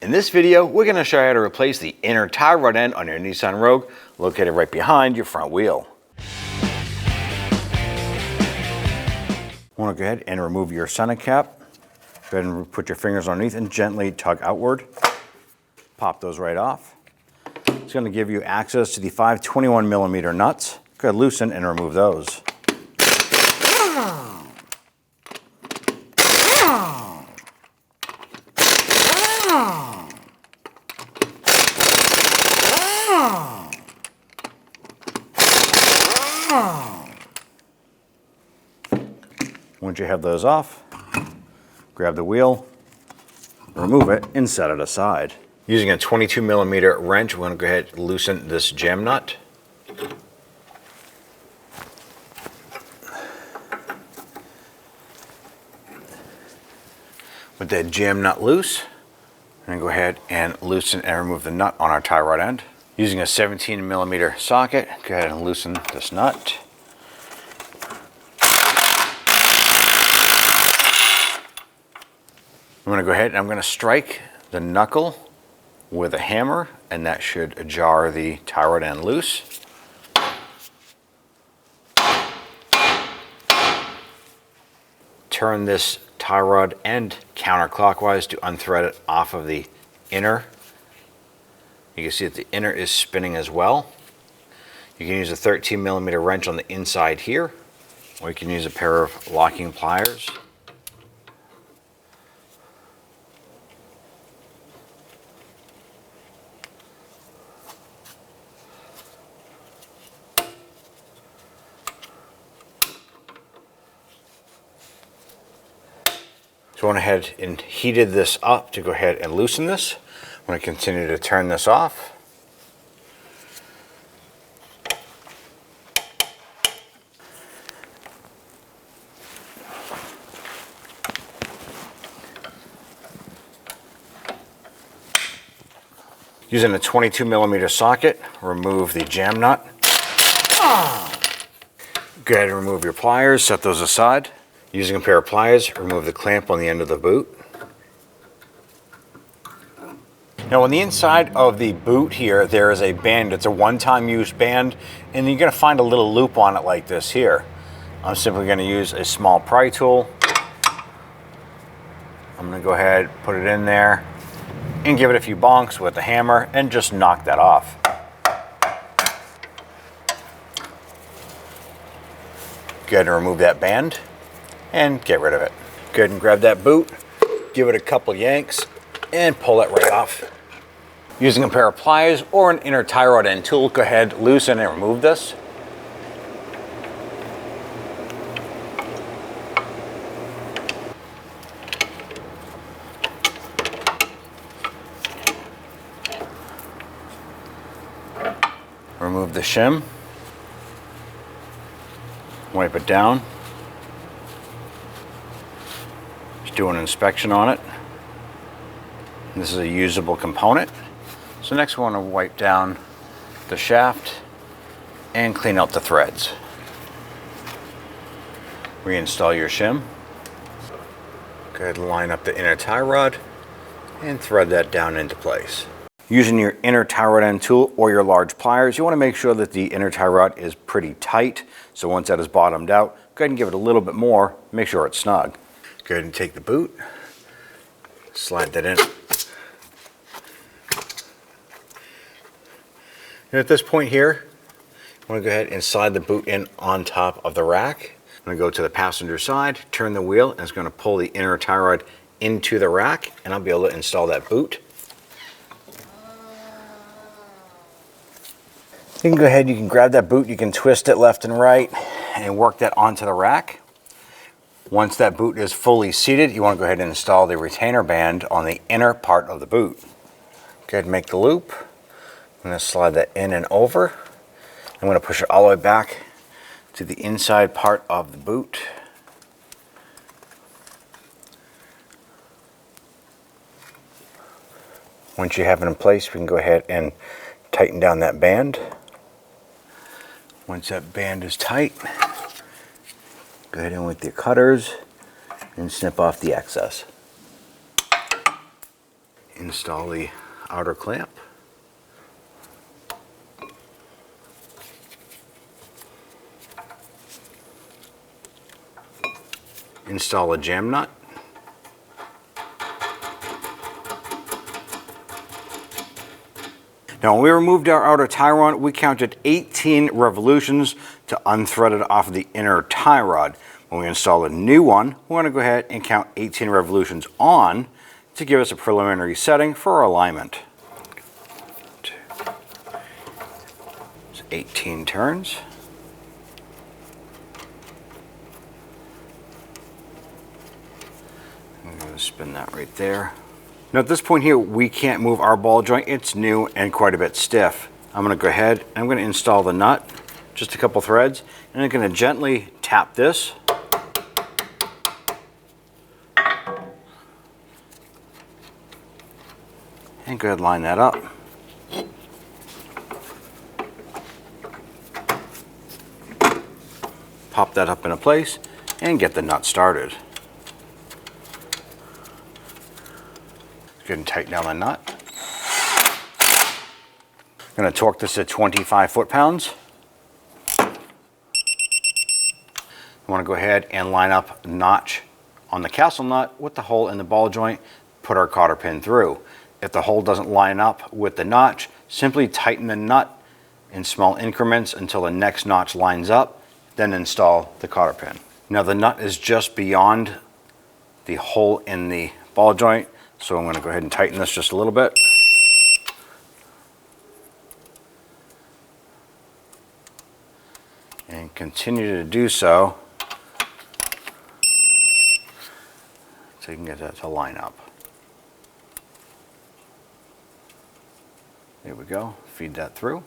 In this video, we're going to show you how to replace the inner tie rod end on your Nissan Rogue, located right behind your front wheel. Want to go ahead and remove your center cap. Go ahead and put your fingers underneath and gently tug outward. Pop those right off. It's going to give you access to the 521mm nuts. Go ahead, loosen and remove those. Once you have those off, grab the wheel, remove it, and set it aside. Using a 22mm wrench, we're going to go ahead and loosen this jam nut. With that jam nut loose, we're going to go ahead and loosen and remove the nut on our tie rod end. Using a 17mm socket, go ahead and loosen this nut. I'm going to go ahead and I'm going to strike the knuckle with a hammer, and that should jar the tie rod end loose. Turn this tie rod end counterclockwise to unthread it off of the inner. You can see that the inner is spinning as well. You can use a 13mm wrench on the inside here, or you can use a pair of locking pliers. So I went ahead and heated this up to go ahead and loosen this. I'm going to continue to turn this off. Using a 22mm socket, remove the jam nut. Go ahead and remove your pliers, set those aside. Using a pair of pliers, remove the clamp on the end of the boot. Now on the inside of the boot here, there is a band. It's a one-time use band, and you're going to find a little loop on it like this here. I'm simply going to use a small pry tool. I'm going to go ahead, put it in there, and give it a few bonks with the hammer, and just knock that off. Go ahead and remove that band and get rid of it. Go ahead and grab that boot, give it a couple yanks, and pull it right off. Using a pair of pliers or an inner tie rod end tool, go ahead, loosen and remove this. Remove the shim. Wipe it down. Do an inspection on it. This is a usable component. So next we want to wipe down the shaft and clean out the threads. Reinstall your shim. Go ahead and line up the inner tie rod and thread that down into place. Using your inner tie rod end tool or your large pliers, you want to make sure that the inner tie rod is pretty tight. So once that is bottomed out, go ahead and give it a little bit more, make sure it's snug. Go ahead and take the boot, slide that in. And at this point here, I'm going to go ahead and slide the boot in on top of the rack. I'm going to go to the passenger side, turn the wheel, and it's going to pull the inner tie rod into the rack, and I'll be able to install that boot. You can go ahead, you can grab that boot, you can twist it left and right, and work that onto the rack. Once that boot is fully seated, you want to go ahead and install the retainer band on the inner part of the boot. Go ahead and make the loop. I'm going to slide that in and over. I'm going to push it all the way back to the inside part of the boot. Once you have it in place, we can go ahead and tighten down that band. Once that band is tight, go ahead in with your cutters and snip off the excess. Install the outer clamp. Install a jam nut. Now when we removed our outer tie rod, we counted 18 revolutions to unthread it off of the inner tie rod. When we install a new one, we want to go ahead and count 18 revolutions on to give us a preliminary setting for our alignment. 18 turns. I'm going to spin that right there. Now at this point here, we can't move our ball joint. It's new and quite a bit stiff. I'm going to go ahead and I'm going to install the nut, just a couple threads, and I'm going to gently tap this. And go ahead and line that up. Pop that up into place and get the nut started. Go ahead and tighten down the nut. I'm going to torque this at 25 foot-pounds. You want to go ahead and line up a notch on the castle nut with the hole in the ball joint, put our cotter pin through. If the hole doesn't line up with the notch, simply tighten the nut in small increments until the next notch lines up, then install the cotter pin. Now the nut is just beyond the hole in the ball joint, so I'm going to go ahead and tighten this just a little bit. And continue to do so so you can get that to line up. There we go, feed that through.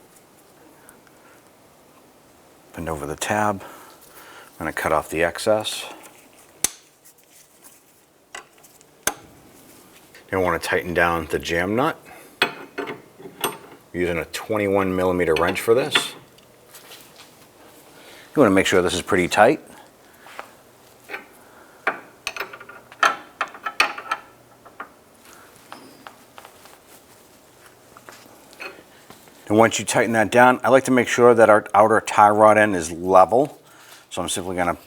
Bend over the tab. I'm going to cut off the excess. You want to tighten down the jam nut. I'm using a 21 millimeter wrench for this. You want to make sure this is pretty tight. And once you tighten that down, I like to make sure that our outer tie rod end is level. So I'm simply going to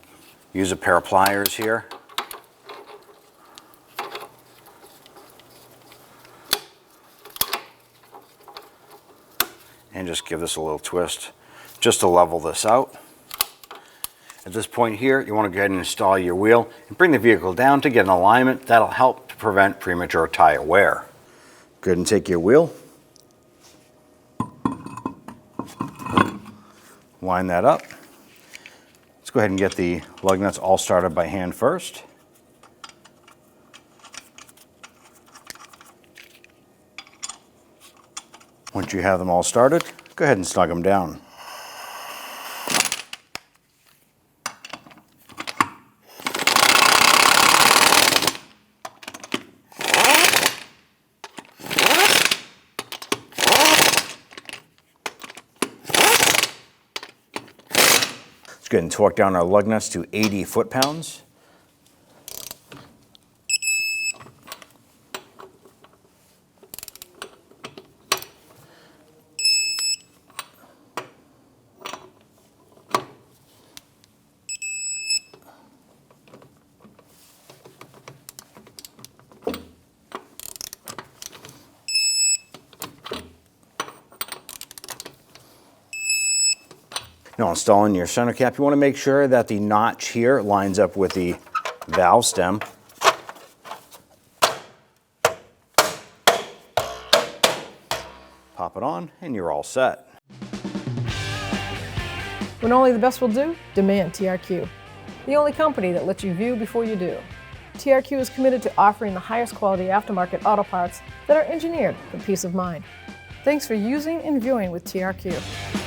use a pair of pliers here. And just give this a little twist just to level this out. At this point here, you want to go ahead and install your wheel and bring the vehicle down to get an alignment. That'll help to prevent premature tire wear. Go ahead and take your wheel. Line that up. Let's go ahead and get the lug nuts all started by hand first. Once you have them all started, go ahead and snug them down. Let's go ahead and torque down our lug nuts to 80 foot-pounds. Now installing your center cap, you want to make sure that the notch here lines up with the valve stem. Pop it on and you're all set. When only the best will do, demand TRQ. The only company that lets you view before you do. TRQ is committed to offering the highest quality aftermarket auto parts that are engineered for peace of mind. Thanks for using and viewing with TRQ.